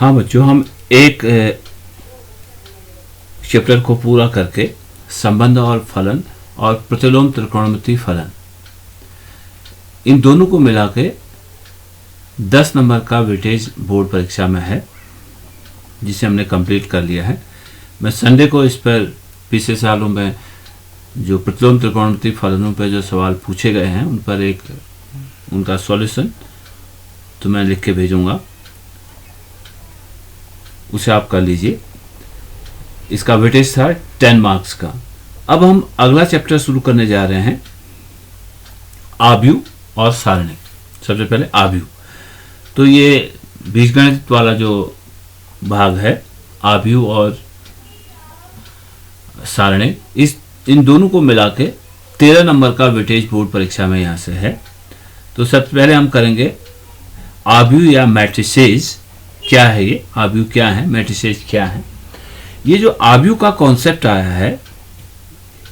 हाँ बच्चों, हम एक चैप्टर को पूरा करके संबंध और फलन और प्रतिलोम त्रिकोणमिति फलन, इन दोनों को मिला के 10 नंबर का वेटेज बोर्ड परीक्षा में है, जिसे हमने कंप्लीट कर लिया है। मैं संडे को इस पर पिछले सालों में जो प्रतिलोम त्रिकोणमिति फलनों पर जो सवाल पूछे गए हैं उन पर एक उनका सॉल्यूशन तो मैं लिख के भेजूंगा, उसे आप कर लीजिए। इसका वेटेज था 10 मार्क्स का। अब हम अगला चैप्टर शुरू करने जा रहे हैं, आव्यूह और सारणी। सबसे पहले आव्यूह, तो ये बीजगणित वाला जो भाग है, आव्यूह और सारणी, इन दोनों को मिला के 13 नंबर का वेटेज बोर्ड परीक्षा में यहाँ से है। तो सबसे पहले हम करेंगे आव्यूह या मैट्रिसेस। क्या है ये आव्यूह, क्या है मैट्रिसेस, क्या है? ये जो आव्यूह का कॉन्सेप्ट आया है,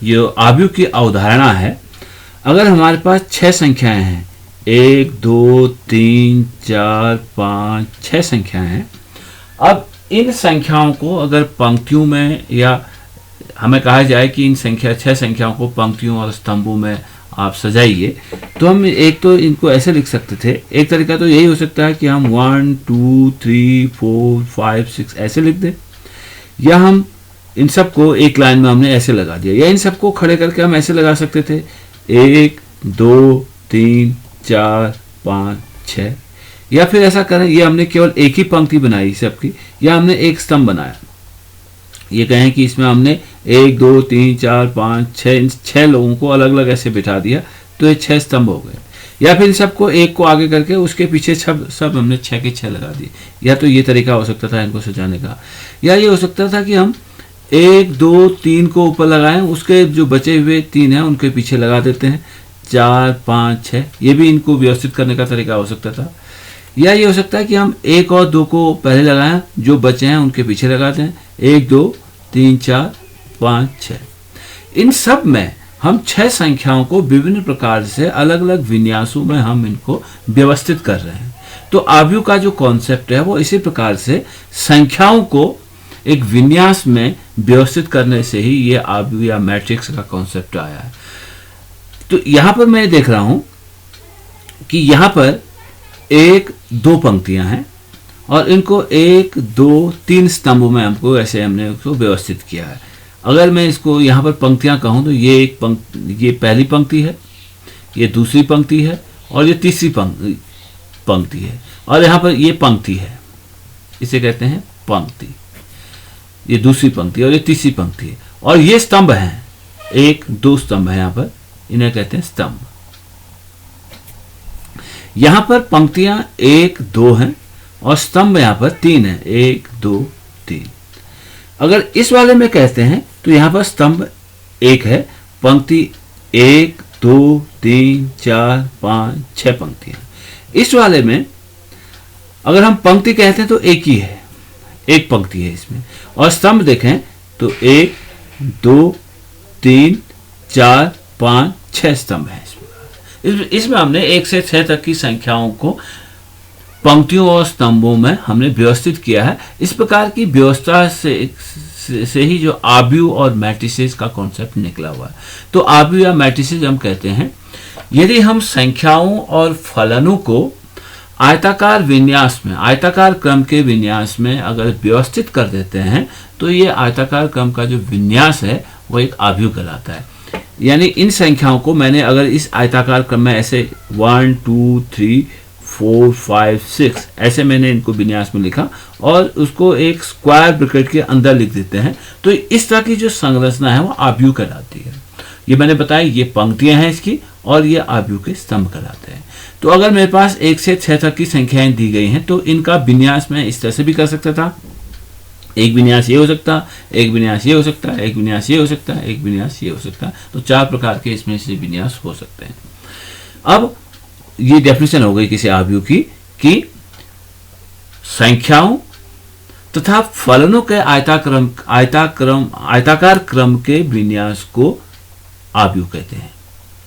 ये आव्यूह की अवधारणा है। अगर हमारे पास 6 संख्याएं हैं, 1 2 3 4 5 6 संख्याएं हैं। अब इन संख्याओं को अगर पंक्तियों में, या हमें कहा जाए कि इन 6 संख्याओं को पंक्तियों और स्तंभों में आप सजाइए, तो हम एक तो इनको ऐसे लिख सकते थे। एक तरीका तो यही हो सकता है कि हम 1 2 3 4 5 6 ऐसे लिख दें, या हम इन सबको एक लाइन में हमने ऐसे लगा दिया, या इन सबको खड़े करके हम ऐसे लगा सकते थे 1 2 3 4 5 6। या फिर ऐसा करें, ये हमने केवल एक ही पंक्ति बनाई सबकी, या हमने एक स्तंभ बनाया। ये कहें कि इसमें हमने 1 2 3 4 5 6 इन 6 लोगों को अलग अलग ऐसे बिठा दिया, तो ये 6 स्तंभ हो गए। या फिर सबको एक को आगे करके उसके पीछे सब हमने 6 के 6 लगा दिए। या तो ये तरीका हो सकता था इनको सजाने का, या ये हो सकता था कि हम 1 2 3 को ऊपर लगाएं, उसके जो बचे हुए 3 हैं उनके पीछे लगा देते हैं, 4 5 6। ये भी इनको व्यवस्थित करने का तरीका हो सकता था। या ये हो सकता है कि हम 1 और 2 को पहले लगाएं, जो बचे हैं उनके पीछे लगाते हैं, 1 2 3 4 5 6। इन सब में हम 6 संख्याओं को विभिन्न प्रकार से अलग अलग विन्यासों में हम इनको व्यवस्थित कर रहे हैं। तो आव्यूह का जो कॉन्सेप्ट है वो इसी प्रकार से संख्याओं को एक विन्यास में व्यवस्थित करने से ही ये आव्यूह या मैट्रिक्स का कॉन्सेप्ट आया है। तो यहां पर मैं देख रहा हूं कि यहां पर 1 2 पंक्तियां हैं और इनको 1 2 3 स्तंभों में हमने उसको व्यवस्थित किया है। अगर मैं इसको यहाँ पर पंक्तियाँ कहूँ तो ये ये पहली पंक्ति है, ये दूसरी पंक्ति है और ये तीसरी पंक्ति है, और यहाँ पर ये पंक्ति है, इसे कहते हैं पंक्ति। ये दूसरी पंक्ति और ये तीसरी पंक्ति है, और ये स्तंभ हैं, 1 2 स्तंभ है यहाँ पर, इन्हें कहते हैं स्तंभ। यहाँ पर पंक्तियाँ 1 2 हैं और स्तंभ यहाँ पर 3 है, 1 2 3। अगर इस वाले में कहते हैं तो यहाँ पर स्तंभ 1 है, पंक्ति 1 2 3 4 5 6 पंक्तियां। इस वाले में अगर हम पंक्ति कहते हैं तो एक ही है, एक पंक्ति है इसमें, और स्तंभ देखें तो 1 2 3 4 5 6 स्तंभ है इसमें हमने 1 से 6 तक की संख्याओं को पंक्तियों और स्तंभों में हमने व्यवस्थित किया है। इस प्रकार की व्यवस्था से ही जो आव्यूह और मैट्रिसेस का कॉन्सेप्ट निकला हुआ है। तो आव्यूह या मैट्रिसेस हम कहते हैं, यदि हम संख्याओं और फलनों को आयताकार विन्यास में, आयताकार क्रम के विन्यास में अगर व्यवस्थित कर देते हैं, तो ये आयताकार क्रम का जो विन्यास है वो एक आव्यूह कहलाता है। यानी इन संख्याओं को मैंने अगर इस आयताकार क्रम में ऐसे 1 2 3 4 5 6 ऐसे मैंने इनको विन्यास में लिखा और उसको एक स्क्वायर ब्रैकेट के अंदर लिख देते हैं, तो इस तरह की जो संरचना है वो आव्यूह कहलाती है। ये मैंने बताया, ये पंक्तियां हैं इसकी, और ये आव्यूह के स्तंभ कहलाते हैं। तो अगर मेरे पास 1 से 6 तक की संख्याएं दी गई हैं तो इनका विन्यास मैं इस तरह से भी कर सकता था। एक विन्यास ये हो सकता, एक विन्यास ये हो सकता, एक विन्यास ये हो सकता, एक विन्यास ये हो सकता। तो 4 प्रकार के इसमें से विन्यास हो सकते हैं। अब ये डेफिनेशन हो गई किसी आव्यूह की कि संख्याओं तथा फलनों के आयताकार क्रम के विन्यास को आव्यूह कहते हैं।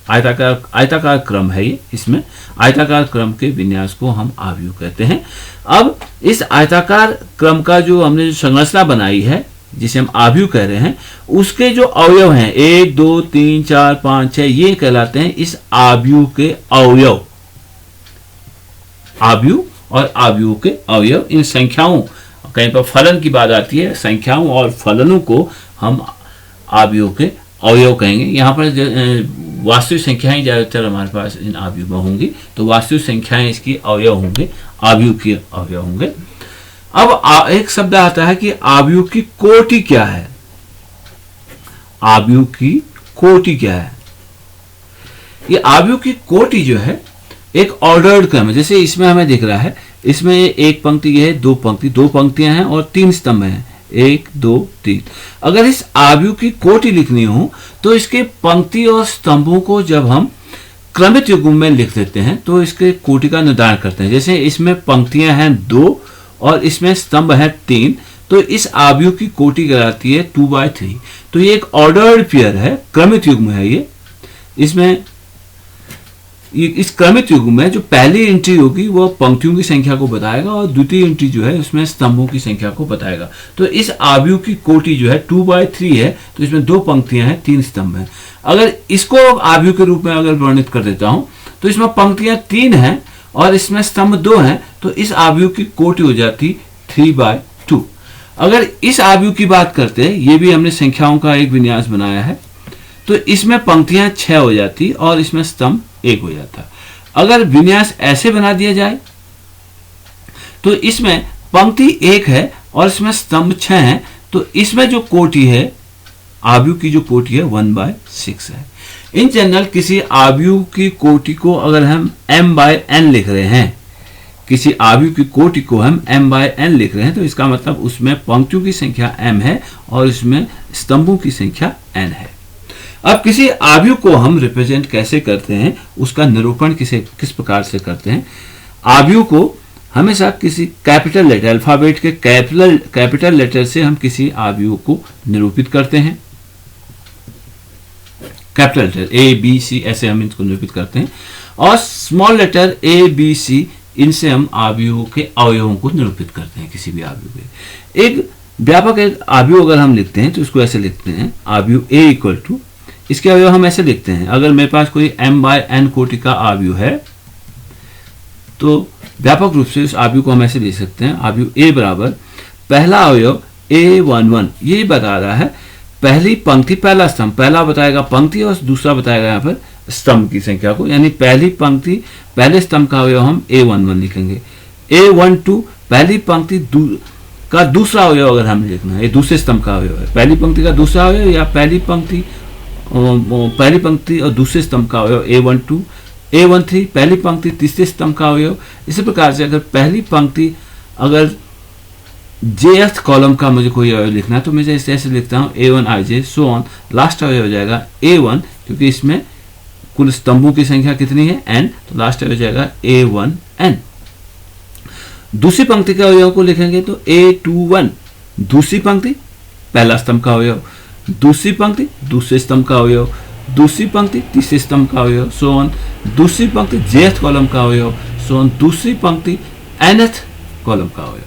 आयताकार क्रम है ये, इसमें आयताकार क्रम के विन्यास को हम आव्यूह कहते हैं। अब इस आयताकार क्रम का जो हमने जो संरचना बनाई है जिसे हम आव्यूह कह रहे हैं, उसके जो अवयव हैं 1 2 3 4 5 6 ये कहलाते हैं इस आव्यूह के अवयव। आव्यूह और आव्यूह के अवयव, इन संख्याओं, कहीं पर फलन की बात आती है, संख्याओं और फलनों को हम आव्यूह के अवयव कहेंगे। यहाँ पर वास्तविक संख्याएं ज्यादातर हमारे पास इन आव्यूह में होंगी, तो वास्तविक संख्याएं इसकी अवयव होंगे, आव्यूह के अवयव होंगे। अब एक शब्द आता है कि आव्यूह की कोटि क्या है। आव्यूह की कोटि क्या है? ये आव्यूह की कोटि जो है एक ऑर्डर्ड क्रम है। जैसे इसमें हमें दिख रहा है, इसमें एक पंक्ति ये है, दो पंक्तियां हैं और 3 स्तंभ हैं, 1 2 3। अगर इस आव्यूह की कोटि लिखनी हो तो इसके पंक्ति और स्तंभों को जब हम क्रमित युग्म में लिख देते हैं तो इसके कोटि का निर्धारण करते हैं। जैसे इसमें पंक्तियां हैं 2 और इसमें स्तंभ है 3, तो इस आव्यूह की कोटि कहलाती है 2/3। तो ये एक ऑर्डर्ड पेयर है, क्रमित युग्म है ये। इसमें इस क्रमित युग्म में जो पहली एंट्री होगी वो पंक्तियों की संख्या को बताएगा और द्वितीय एंट्री जो है उसमें स्तंभों की संख्या को बताएगा। तो इस आव्यूह की कोटि जो है 2/3 है, तो इसमें 2 पंक्तियां हैं, 3 स्तंभ हैं। अगर इसको आव्यूह के रूप में अगर वर्णित कर देता हूं तो इसमें पंक्तियां 3 हैं और इसमें स्तंभ 2 हैं, तो इस आव्यूह की कोटि हो जाती 3/2। अगर इस आव्यूह की बात करते हैं, ये भी हमने संख्याओं का एक विन्यास बनाया है, तो इसमें पंक्तियां 6 हो जाती और इसमें स्तंभ 1 हो जाता। अगर विन्यास ऐसे बना दिया जाए तो इसमें पंक्ति 1 है और इसमें स्तंभ 6 हैं, तो इसमें जो कोटि है, आव्यूह की जो कोटि है 1/6 है। इन जनरल किसी आव्यूह की कोटि को अगर हम m/n लिख रहे हैं, किसी आव्यूह की कोटि को हम m/n लिख रहे हैं, तो इसका मतलब उसमें पंक्तियों की संख्या m है और इसमें स्तंभों की संख्या n है। अब किसी आव्यूह को हम रिप्रेजेंट कैसे करते हैं, उसका निरूपण किस प्रकार से करते हैं। आव्यूह को हमेशा किसी कैपिटल लेटर, अल्फाबेट के कैपिटल लेटर से हम किसी आव्यूह को निरूपित करते हैं। Capital letter A B C ऐसे हम इनको निरूपित करते हैं, और small letter A B C इनसे हम आव्यूह के अवयवों को निरूपित करते हैं किसी भी आव्यूह के। एक व्यापक एक आव्यूह अगर हम लिखते हैं तो इसको ऐसे लिखते हैं, आव्यूह A इक्वल टू, इसके अवयव हम ऐसे लिखते हैं। अगर मेरे पास कोई m/n कोटि का आव्यूह है तो व्यापक रूप से इस आव्यूह को हम ऐसे लिख सकते हैं, आव्यूह A बराबर पहला अवयव A11, ये बता रहा है पहली पंक्ति पहला स्तंभ, पहला बताएगा पंक्ति और दूसरा बताएगा यहाँ पर स्तंभ की संख्या को, यानी पहली पंक्ति पहले स्तंभ का अवयव हम A11 लिखेंगे। A12 पहली पंक्ति का दूसरा अवयव अगर हमें लिखना है, ये दूसरे स्तंभ का अवयव है, पहली पंक्ति का दूसरा अवयव या पहली पंक्ति और दूसरे स्तंभ का अवयव A12, A13 पहली पंक्ति तीसरे स्तंभ का अवयव। इसी प्रकार से अगर पहली पंक्ति अगर jth कॉलम का मुझे कोई अवयव लिखना है तो मैं ऐसे लिखता हूँ A1ij सो ऑन, लास्ट अवयव हो जाएगा A1, क्योंकि इसमें कुल स्तंभों की संख्या कितनी है n, तो लास्ट अवयव हो जाएगा A1n। दूसरी पंक्ति के अवयव को लिखेंगे तो A21, दूसरी पंक्ति पहला स्तंभ का अवयव, दूसरी पंक्ति दूसरे स्तंभ का अवयव, दूसरी पंक्ति तीसरे स्तंभ का अवयव, सो ऑन, दूसरी पंक्ति jth कॉलम का अवयव, सो ऑन, दूसरी पंक्ति nth कॉलम का अवयव।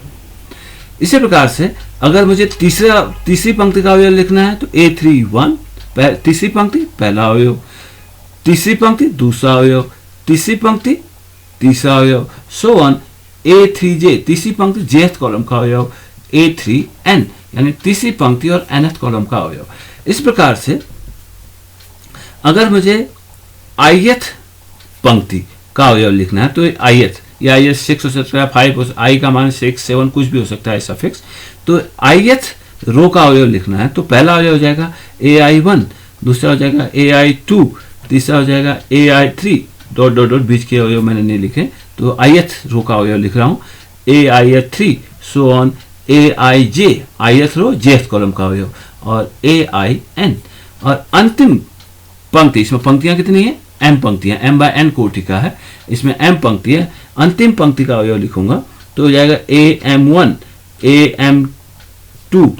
इसी प्रकार से अगर मुझे तीसरी पंक्ति का अवयव लिखना है तो A31 तीसरी पंक्ति पहला अवयव, तीसरी पंक्ति दूसरा अवयव, तीसरी पंक्ति तीसरा अवयव, सो ऑन, A3j तीसरी पंक्ति jth कॉलम का अवयव, A3n यानी तीसरी पंक्ति और nth कॉलम का अवयव। इस प्रकार से अगर मुझे ith पंक्ति का अवयव लिखना है तो ith या ith 6 हो सकता है, 5 हो सकता है, i का मान 6 7 कुछ भी हो सकता है सफिक्स। तो ith रो का अवयव लिखना है तो पहला अवयव हो जाएगा ai1, दूसरा हो जाएगा ai2, तीसरा हो जाएगा ai3, डॉट डॉट डॉट बीच के अवयव मैंने नहीं लिखे, तो ith रो का अवयव लिख रहा हूँ ai3, so on, aij ith row jth column का अवयव, और ain, और अंतिम पंक्ति, इसमें पंक्तियां कितनी है, m पंक्तियां, m/n कोटि का है, इसमें m पंक्ति है, अंतिम पंक्ति का अवयव लिखूंगा तो हो जाएगा am1, am2,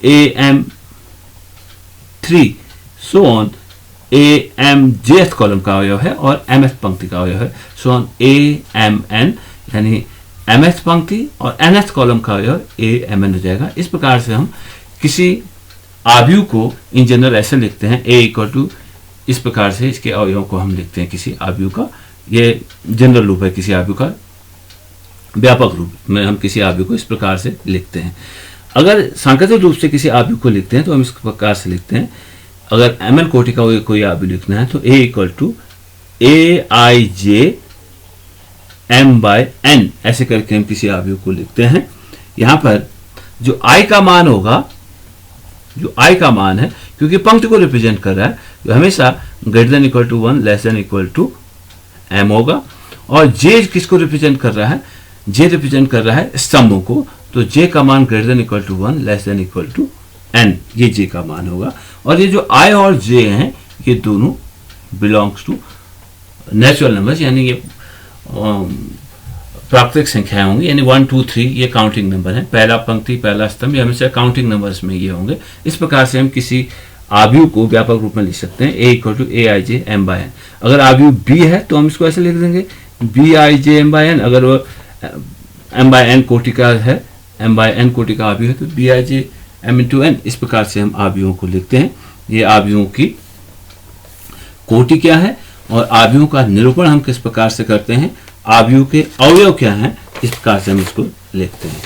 am3, so on, A M jth column का अवयव है और mth पंक्ति का अवयव है। So on A M N, यानी mth पंक्ति और nth कॉलम का अवयव ए एम एन हो जाएगा। इस प्रकार से हम किसी आव्यूह को इन जनरल ऐसे लिखते हैं, ए इक्वल टू, इस प्रकार से इसके अवयवों को हम लिखते हैं किसी आव्यूह का। ये जनरल रूप है किसी आव्यूह का, व्यापक रूप में हम किसी आव्यूह को इस प्रकार से लिखते हैं। अगर सांकेतिक रूप से किसी आव्यूह को लिखते हैं तो हम इस प्रकार से लिखते हैं। अगर एम एन कोटि का कोई आव्यूह लिखना है तो A equal to a i J M by n, ऐसे करके हम किसी आव्यूह को लिखते हैं। यहां पर जो आई का मान होगा, जो आई का मान है, क्योंकि पंक्ति को रिप्रेजेंट कर रहा है, जो हमेशा greater than equal to 1 less than equal to M होगा। और जे किसको रिप्रेजेंट कर रहा है? जे रिप्रेजेंट कर रहा है स्तंभों को, तो जे का मान greater than equal to 1 less than equal to N, ये जे का मान होगा। और ये जो आई और जे हैं ये दोनों बिलोंग्स टू नेचुरल नंबर्स, यानी ये प्राकृतिक संख्याएं होंगी, यानी 1 2 3 ये काउंटिंग नंबर है। पहला पंक्ति पहला स्तंभ ये हमेशा काउंटिंग नंबर्स में ये होंगे। इस प्रकार से हम किसी आव्यूह को व्यापक रूप में लिख सकते हैं, A equal to a i J M by N. अगर आव्यूह बी है तो हम इसको ऐसे लिख देंगे, B I J M by N. अगर वो एम बाय एन कोटि का है, एम बाय एन कोटि का आव्यूह है तो B I J M into N. इस प्रकार से हम आव्यूहों को लिखते हैं। ये आव्यूहों की कोटि क्या है और आव्यूहों का निरूपण हम किस प्रकार से करते हैं, आव्यूह के अवयव क्या हैं, इस प्रकार से हम इसको लिखते हैं।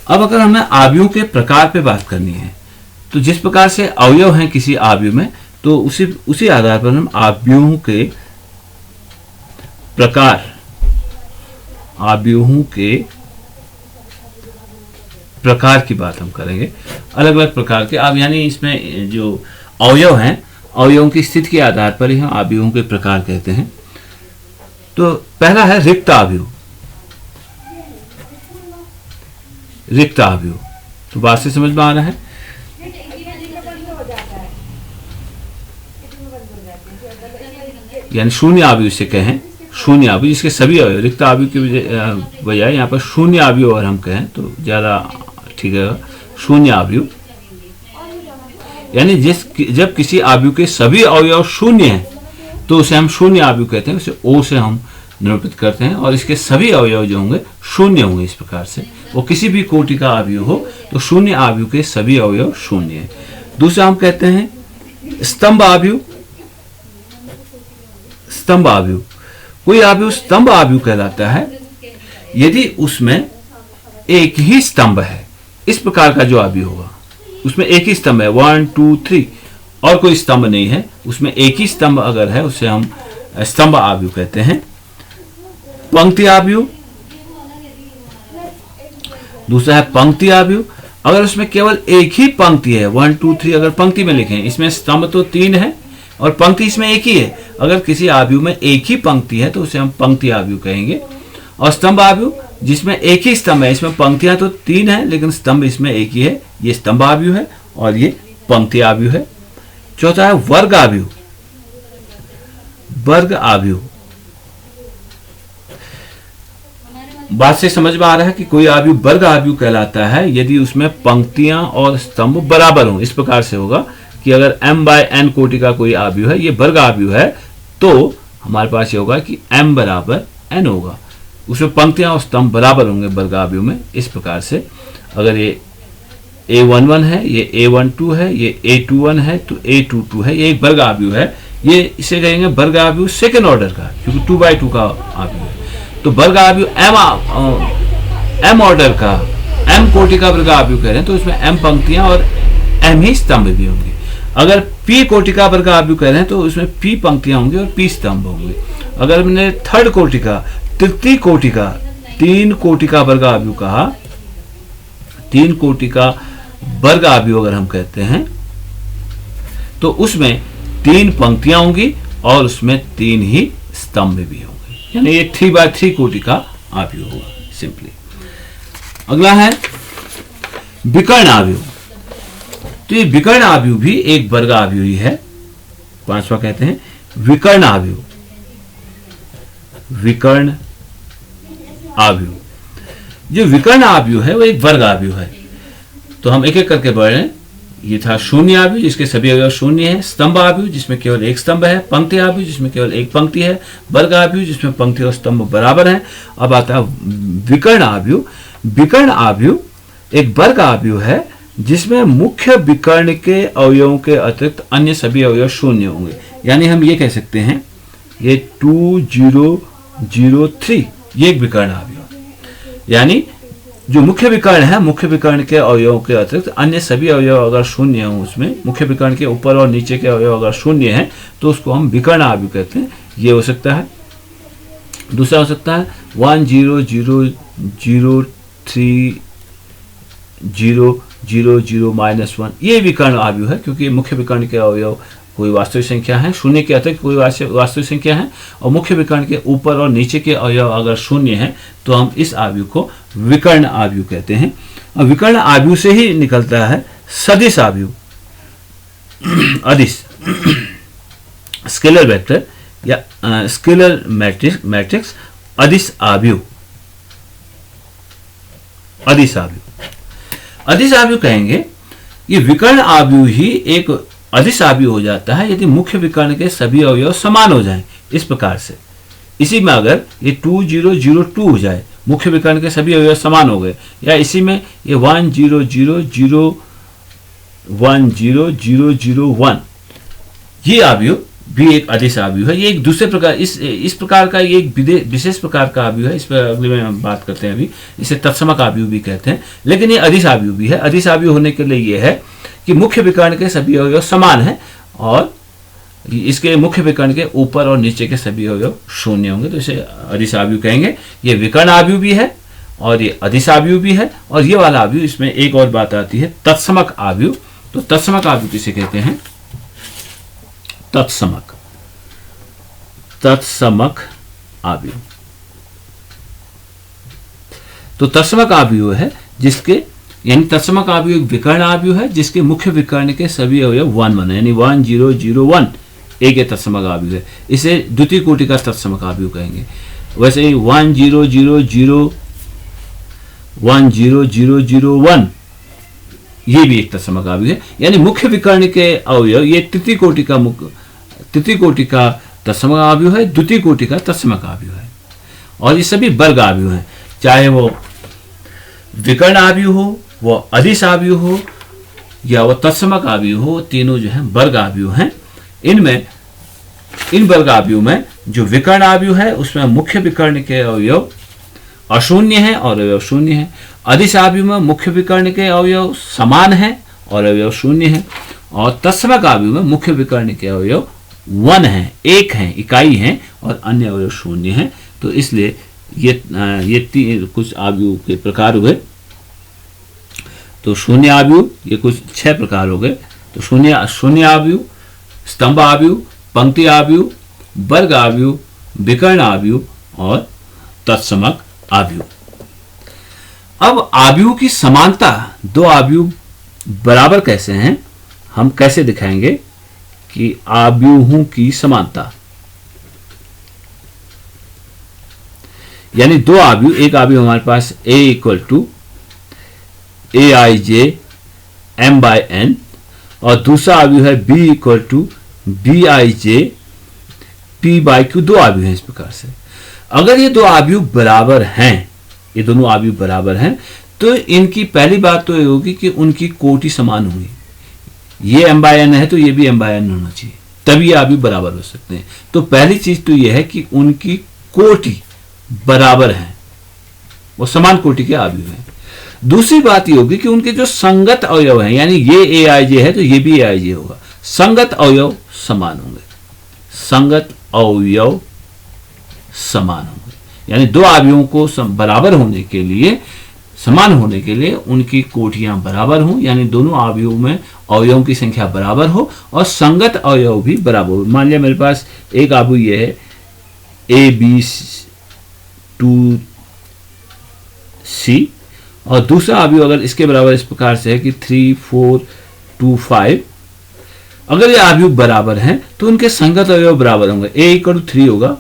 अब अगर हमें आव्यूहों के प्रकार पे बात करनी है तो जिस प्रकार से अवयव हैं किसी आव्यूह में, तो उसी आधार पर हम आव्यूहों के प्रकार, आव्यूहों के प्रकार की बात हम करेंगे। अलग अलग प्रकार के अब, यानी इसमें जो अवयव हैं, अवयवों की स्थिति के आधार पर ही हम आव्यूहों के प्रकार कहते हैं। तो पहला है रिक्त आव्यूह। रिक्त आव्यूह, तो बात से समझ में आ रहा है। यानी शून्य आव्यूह से कहें, शून्य आव्यूह जिसके सभी अवयव, रिक्त आव्यूह की बजाय यहाँ पर शून्य आव्यूह और हम कहें तो ज्यादा ठीक है। शून्य आव्यूह यानी जब किसी आव्यूह के सभी अवयव शून्य हैं तो उसे हम शून्य आव्यूह कहते हैं। उसे ओ से हम निरूपित करते हैं और इसके सभी अवयव जो होंगे शून्य होंगे। इस प्रकार से वो किसी भी कोटि का आव्यूह हो तो शून्य आव्यूह के सभी अवयव शून्य है। दूसरा हम कहते हैं स्तंभ आव्यूह। स्तंभ आव्यूह, कोई आव्यूह स्तंभ आव्यूह कहलाता है यदि उसमें एक ही स्तंभ है। इस प्रकार का जो आव्यूह होगा उसमें एक ही स्तंभ है, 1 2 3, और कोई स्तंभ नहीं है, उसमें एक ही स्तंभ अगर है उसे हम स्तंभ आव्यूह कहते हैं। पंक्ति आव्यूह, दूसरा है पंक्ति आव्यूह। अगर उसमें केवल एक ही पंक्ति है, 1 2 3, अगर पंक्ति में लिखें, इसमें स्तंभ तो 3 है और पंक्ति इसमें एक ही है। अगर किसी आव्यूह में एक ही पंक्ति है तो उसे हम पंक्ति आव्यूह कहेंगे। और स्तंभ आव्यूह जिसमें एक ही स्तंभ है, इसमें पंक्तियां तो 3 है लेकिन स्तंभ इसमें एक ही है, ये स्तंभ आव्यूह है और ये पंक्ति आव्यूह है। चौथा है वर्ग आव्यूह। वर्ग आव्यूह, बात से समझ में आ रहा है कि कोई आव्यूह वर्ग आव्यूह कहलाता है यदि उसमें पंक्तियां और स्तंभ बराबर हों। इस प्रकार से होगा कि अगर m बाय n कोटि का कोई आव्यूह है, ये वर्ग आव्यूह है, तो हमारे पास ये होगा कि m बराबर n होगा, उसमें पंक्तियां और स्तंभ बराबर होंगे वर्ग आव्यूह में। इस प्रकार से अगर ये a11 है, ये a12 है, ये a21 है, तो a22 है, ये एक वर्ग आव्यूह है। ये इसे कहेंगे वर्ग आव्यूह सेकेंड ऑर्डर का, क्योंकि 2/2 का आव्यूह है। तो वर्ग आव्यूह m ऑर्डर का, m कोटि का वर्ग आव्यूह कह रहे हैं तो इसमें m पंक्तियां और m ही स्तंभ भी होंगे। अगर p कोटि का वर्ग आव्यूह कह रहे हैं तो उसमें p पंक्तियां होंगी और p स्तंभ होंगे। अगर हमने थर्ड कोटि का, तृतीय कोटि का, 3 कोटि का वर्ग आव्यूह कहा, 3 कोटि का वर्ग आव्यूह अगर हम कहते हैं तो उसमें 3 पंक्तियां होंगी और उसमें 3 ही स्तंभ भी होंगे, यानी ये 3/3 कोटि का आव्यूह होगा सिंपली। अगला है विकर्ण आव्यूह। तो ये विकर्ण आव्यूह भी एक वर्ग आव्यूह ही है। 5वां कहते हैं विकर्ण आव्यूह। विकर्ण आव्यूह, जो विकर्ण आव्यूह है वो एक वर्ग आव्यूह है। तो हम एक एक करके बढ़ रहे हैं। ये था शून्य आव्यूह जिसके सभी अवयव शून्य हैं, स्तंभ आव्यूह जिसमें केवल एक स्तंभ है, पंक्ति आव्यूह जिसमें केवल एक पंक्ति है, वर्ग आव्यूह जिसमें पंक्ति और स्तंभ बराबर हैं। अब आता है विकर्ण आव्यूह। विकर्ण आव्यूह एक वर्ग आव्यूह है जिसमें मुख्य विकर्ण के अवयवों के अतिरिक्त अन्य सभी अवयव शून्य होंगे। यानी हम ये कह सकते हैं ये 2003 ये एक विकर्ण आव्यूह है। यानी जो मुख्य विकर्ण है, मुख्य विकर्ण के अवयवों के अतिरिक्त अन्य सभी अवयव अगर शून्य हो, उसमें मुख्य विकर्ण के ऊपर और नीचे के अवयव अगर शून्य हैं तो उसको हम विकर्ण आव्यूह कहते हैं। ये हो सकता है। दूसरा हो सकता है 100030000-1, ये विकर्ण आव्यूह है क्योंकि मुख्य विकर्ण के अवयव कोई वास्तविक संख्या है, शून्य के अतिरिक्त कोई वास्तविक संख्या है और मुख्य विकर्ण के ऊपर और नीचे के अवयव अगर शून्य है तो हम इस आव्यूह को विकर्ण आव्यूह कहते हैं। और विकर्ण आव्यूह से ही निकलता है सदिश आव्यूह, अदिश, स्केलर वेक्टर या स्केलर मैट्रिक्स, अदिश आव्यूह। अदिश आव्यूह, अदिश आव्यूह कहेंगे ये विकर्ण आव्यूह ही एक अदिश आव्यूह हो जाता है यदि मुख्य विकर्ण के सभी अवयव समान हो जाएं। इस प्रकार से इसी में अगर ये 2002 हो जाए, मुख्य विकर्ण के सभी अवयव समान हो गए, या इसी में ये 10001, ये आव्यूह भी एक अदिश आव्यूह है। ये एक दूसरे प्रकार इस प्रकार का ये एक विशेष प्रकार का आव्यूह है। इस पर अगले में हम बात करते हैं। अभी इसे तत्समक आव्यूह भी कहते हैं, लेकिन ये अदिश आव्यूह भी है। अदिश आव्यूह होने के लिए ये है कि मुख्य विकर्ण के सभी अवयव समान हैं और इसके मुख्य विकर्ण के ऊपर और नीचे के सभी अवयव शून्य होंगे, तो इसे अदिश आव्यूह कहेंगे। ये विकर्ण आव्यूह भी है और ये अदिश आव्यूह भी है। और ये वाला आव्यूह, इसमें एक और बात आती है, तत्समक आव्यूह। तो तत्समक आव्यूह किसे कहते हैं? तत्समक आव्यूह। तो तत्समक आव्यूह है जिसके, यानी तत्समक आव्यूह एक विकर्ण आव्यूह है जिसके मुख्य विकर्ण के सभी अवयव 1 यानी 1001 एक तत्समक आव्यूह है। इसे द्वितीय कोटि का तत्समक आव्यूह कहेंगे। वैसे ही 10001 ये भी एक तत्समक आव्यूह है। यानी मुख्य विकर्ण के अवयव ये तृतीय कोटि का तत्समक आव्यूह है, द्वितीय कोटि का तत्समक आव्यूह है। और ये सभी वर्ग आव्यूह हैं, चाहे वो विकर्ण आव्यूह हो, वो अदिश आव्यूह हो या वो तत्समक आव्यूह हो, तीनों जो है वर्ग आव्यूह हैं। इन वर्ग आव्यूह में जो विकर्ण आव्यूह है उसमें मुख्य विकर्ण के अवयव अशून्य हैं और अवयव शून्य हैं। अदिश आव्यूह में मुख्य विकर्ण के अवयव समान हैं और अवयव शून्य हैं। और तत्समक आव्यूह में मुख्य विकर्ण के अवयव 1 हैं, एक हैं, इकाई हैं और अन्य अवयव शून्य हैं। तो इसलिए ये कुछ आव्यूह के प्रकार हुए। तो शून्य आव्यूह ये कुछ 6 प्रकार हो गए। तो शून्य आव्यूह, स्तंभ आव्यूह, पंक्ति आव्यूह, वर्ग आव्यूह, विकर्ण आव्यूह और तत्समक आव्यूह। अब आव्यूह की समानता, दो आव्यूह बराबर कैसे हैं, हम कैसे दिखाएंगे कि आव्यूहों की समानता। यानी दो आव्यूह, एक आव्यूह हमारे पास a equal to aij m/n और दूसरा आव्यूह है b equal to bij p/q। दो आव्यूह हैं इस प्रकार से। अगर ये दो आव्यूह बराबर हैं, ये दोनों आव्यूह बराबर हैं, तो इनकी पहली बात तो ये होगी कि उनकी कोटि समान होगी। ये m/n है तो ये भी m/n होना चाहिए, तभी ये आव्यूह बराबर हो सकते हैं। तो पहली चीज तो ये है कि उनकी कोटि बराबर है, वो समान कोटि के आव्यूह हैं। दूसरी बात ये होगी कि उनके जो संगत अवयव हैं, यानी ये aij है तो ये भी aij होगा, संगत अवयव समान होंगे, संगत अवयव समान होंगे। यानी दो आव्यूहों को बराबर होने के लिए, समान होने के लिए उनकी कोटियां बराबर हों, यानी दोनों आव्यूहों में अवयवों की संख्या बराबर हो और संगत अवयव भी बराबर हो। मान लिया मेरे पास एक आव्यूह ये है AB2C और दूसरा आव्यूह अगर इसके बराबर इस प्रकार से है कि 3, 4, 2, 5। अगर ये आव्यूह बराबर हैं तो उनके संगत अवयव बराबर होंगे। A इक्वल टू 3 होगा,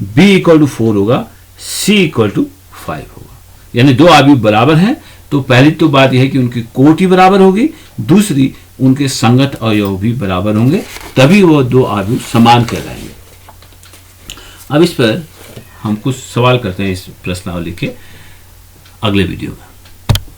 B इक्वल टू 4 होगा, C इक्वल टू 5 होगा। यानी दो आव्यूह बराबर हैं तो पहली तो बात यह है कि उनकी कोटि बराबर होगी, दूसरी उनके संगत अवयव भी बराबर होंगे, तभी वो दो आव्यूह समान कहलाएंगे। अब इस पर हम कुछ सवाल करते हैं इस प्रश्नावली के अगले वीडियो में।